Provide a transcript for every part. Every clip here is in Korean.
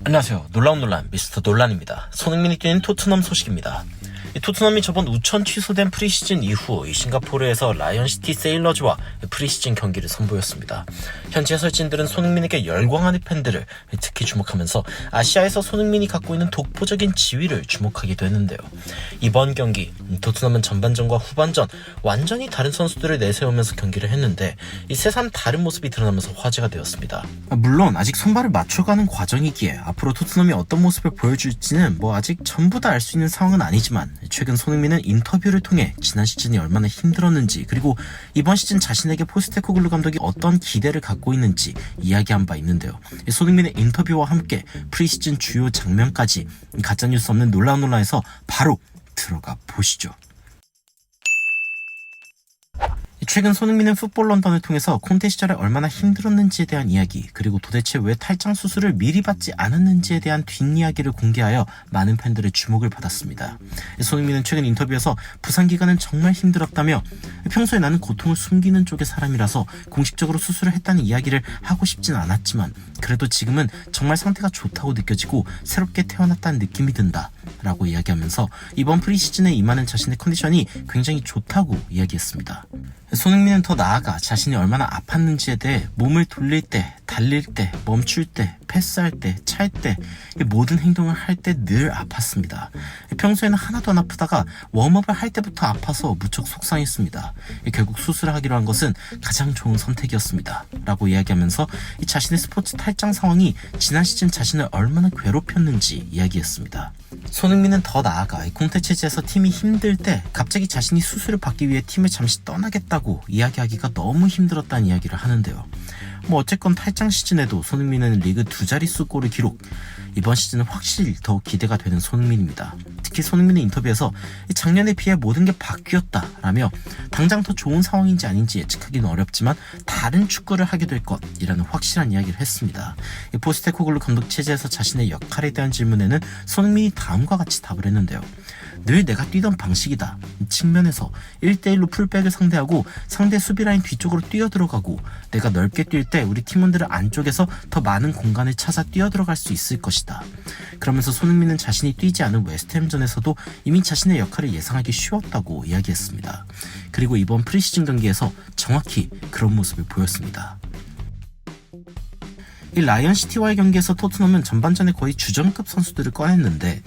안녕하세요. 놀라운 미스터 논란입니다. 손흥민이 뛰는 토트넘 소식입니다. 토트넘이 저번 우천 취소된 프리시즌 이후 싱가포르에서 라이언시티 세일러즈와 프리시즌 경기를 선보였습니다. 현지 해설진들은 손흥민에게 열광하는 팬들을 특히 주목하면서 아시아에서 손흥민이 갖고 있는 독보적인 지위를 주목하기도 했는데요. 이번 경기 토트넘은 전반전과 후반전 완전히 다른 선수들을 내세우면서 경기를 했는데 이 새삼 다른 모습이 드러나면서 화제가 되었습니다. 물론 아직 손발을 맞춰가는 과정이기에 앞으로 토트넘이 어떤 모습을 보여줄지는 아직 전부 다 알 수 있는 상황은 아니지만 최근 손흥민은 인터뷰를 통해 지난 시즌이 얼마나 힘들었는지 그리고 이번 시즌 자신에게 포스테코글루 감독이 어떤 기대를 갖고 있는지 이야기한 바 있는데요. 손흥민의 인터뷰와 함께 프리시즌 주요 장면까지 가짜뉴스 없는 논란에서 바로 들어가 보시죠. 최근 손흥민은 풋볼 런던을 통해서 콘테 시절에 얼마나 힘들었는지에 대한 이야기 그리고 도대체 왜 탈장 수술을 미리 받지 않았는지에 대한 뒷이야기를 공개하여 많은 팬들의 주목을 받았습니다. 손흥민은 최근 인터뷰에서 부상 기간은 정말 힘들었다며 평소에 나는 고통을 숨기는 쪽의 사람이라서 공식적으로 수술을 했다는 이야기를 하고 싶진 않았지만 그래도 지금은 정말 상태가 좋다고 느껴지고 새롭게 태어났다는 느낌이 든다 라고 이야기하면서 이번 프리시즌에 임하는 자신의 컨디션이 굉장히 좋다고 이야기했습니다. 손흥민은 더 나아가 자신이 얼마나 아팠는지에 대해 몸을 돌릴 때, 달릴 때, 멈출 때, 패스할 때, 찰 때 모든 행동을 할 때 늘 아팠습니다. 평소에는 하나도 안 아프다가 웜업을 할 때부터 아파서 무척 속상했습니다. 결국 수술을 하기로 한 것은 가장 좋은 선택이었습니다. 라고 이야기하면서 자신의 스포츠 탈장 상황이 지난 시즌 자신을 얼마나 괴롭혔는지 이야기했습니다. 손흥민은 더 나아가 콘테 체제에서 팀이 힘들 때 갑자기 자신이 수술을 받기 위해 팀을 잠시 떠나겠다고 이야기하기가 너무 힘들었다는 이야기를 하는데요. 어쨌건 탈장 시즌에도 손흥민은 리그 2자릿수 골을 기록. 이번 시즌은 확실히 더 기대가 되는 손흥민입니다. 특히 손흥민의 인터뷰에서 작년에 비해 모든 게 바뀌었다 라며 당장 더 좋은 상황인지 아닌지 예측하기는 어렵지만 다른 축구를 하게 될 것이라는 확실한 이야기를 했습니다. 포스테코글루 감독 체제에서 자신의 역할에 대한 질문에는 손흥민이 다음과 같이 답을 했는데요. 늘 내가 뛰던 방식이다. 측면에서 1대1로 풀백을 상대하고 상대 수비라인 뒤쪽으로 뛰어들어가고 내가 넓게 뛸 때 우리 팀원들은 안쪽에서 더 많은 공간을 찾아 뛰어들어갈 수 있을 것이다. 그러면서 손흥민은 자신이 뛰지 않은 웨스트햄전에서도 이미 자신의 역할을 예상하기 쉬웠다고 이야기했습니다. 그리고 이번 프리시즌 경기에서 정확히 그런 모습을 보였습니다. 이 라이언시티와의 경기에서 토트넘은 전반전에 거의 주전급 선수들을 꺼냈는데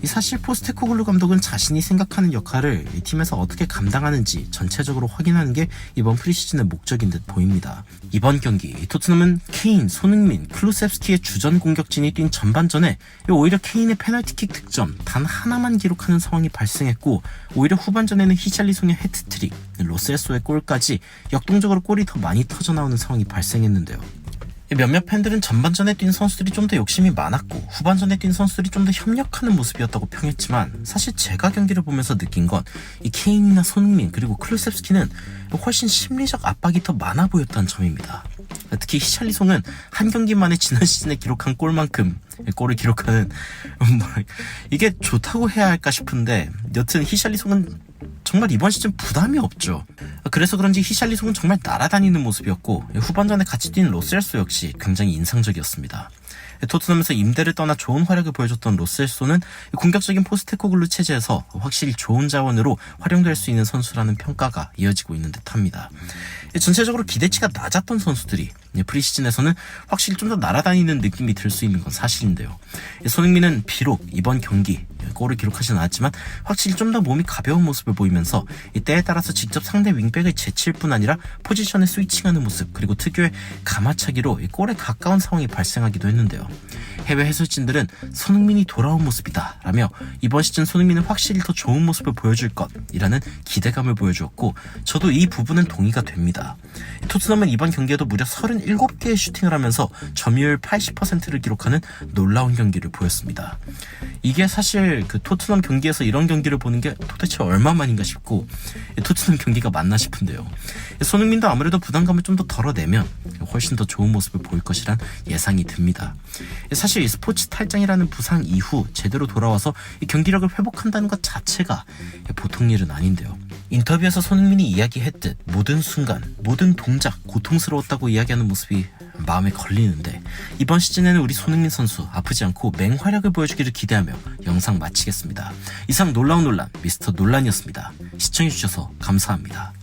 사실 포스테코글루 감독은 자신이 생각하는 역할을 이 팀에서 어떻게 감당하는지 전체적으로 확인하는 게 이번 프리시즌의 목적인 듯 보입니다. 이번 경기 토트넘은 케인, 손흥민, 클루셉스키의 주전 공격진이 뛴 전반전에 오히려 케인의 페널티킥 득점 단 하나만 기록하는 상황이 발생했고 오히려 후반전에는 히샬리송의 헤트트릭, 로셀소의 골까지 역동적으로 골이 더 많이 터져나오는 상황이 발생했는데요. 몇몇 팬들은 전반전에 뛴 선수들이 좀 더 욕심이 많았고 후반전에 뛴 선수들이 좀 더 협력하는 모습이었다고 평했지만 사실 제가 경기를 보면서 느낀 건 이 케인이나 손흥민 그리고 클루셉스키는 훨씬 심리적 압박이 더 많아 보였다는 점입니다. 특히 히샬리송은 한 경기만에 지난 시즌에 기록한 골만큼 골을 기록하는 이게 좋다고 해야 할까 싶은데 여튼 히샬리송은 정말 이번 시즌 부담이 없죠. 그래서 그런지 히샬리송은 정말 날아다니는 모습이었고 후반전에 같이 뛴 로셀소 역시 굉장히 인상적이었습니다. 토트넘에서 임대를 떠나 좋은 활약을 보여줬던 로셀소는 공격적인 포스테코글루 체제에서 확실히 좋은 자원으로 활용될 수 있는 선수라는 평가가 이어지고 있는 듯합니다. 전체적으로 기대치가 낮았던 선수들이 프리시즌에서는 확실히 좀 더 날아다니는 느낌이 들 수 있는 건 사실인데요. 손흥민은 비록 이번 경기 골을 기록하진 않았지만 확실히 좀 더 몸이 가벼운 모습을 보이면서 때에 따라서 직접 상대 윙백을 제칠 뿐 아니라 포지션을 스위칭하는 모습 그리고 특유의 가마차기로 골에 가까운 상황이 발생하기도 했는데요. 해외 해설진들은 손흥민이 돌아온 모습이다 라며 이번 시즌 손흥민은 확실히 더 좋은 모습을 보여줄 것이라는 기대감을 보여주었고 저도 이 부분은 동의가 됩니다. 토트넘은 이번 경기에도 무려 37개의 슈팅을 하면서 점유율 80%를 기록하는 놀라운 경기를 보였습니다. 이게 사실 그 토트넘 경기에서 이런 경기를 보는 게 도대체 얼마만인가 싶고 토트넘 경기가 맞나 싶은데요. 손흥민도 아무래도 부담감을 좀 더 덜어내면 훨씬 더 좋은 모습을 보일 것이란 예상이 듭니다. 사실 이 스포츠 탈장이라는 부상 이후 제대로 돌아와서 이 경기력을 회복한다는 것 자체가 보통 일은 아닌데요. 인터뷰에서 손흥민이 이야기했듯 모든 순간, 모든 동작 고통스러웠다고 이야기하는 모습이 마음에 걸리는데 이번 시즌에는 우리 손흥민 선수 아프지 않고 맹활약을 보여주기를 기대하며 영상 마치겠습니다. 이상 놀라운 논란 미스터 논란이었습니다. 시청해주셔서 감사합니다.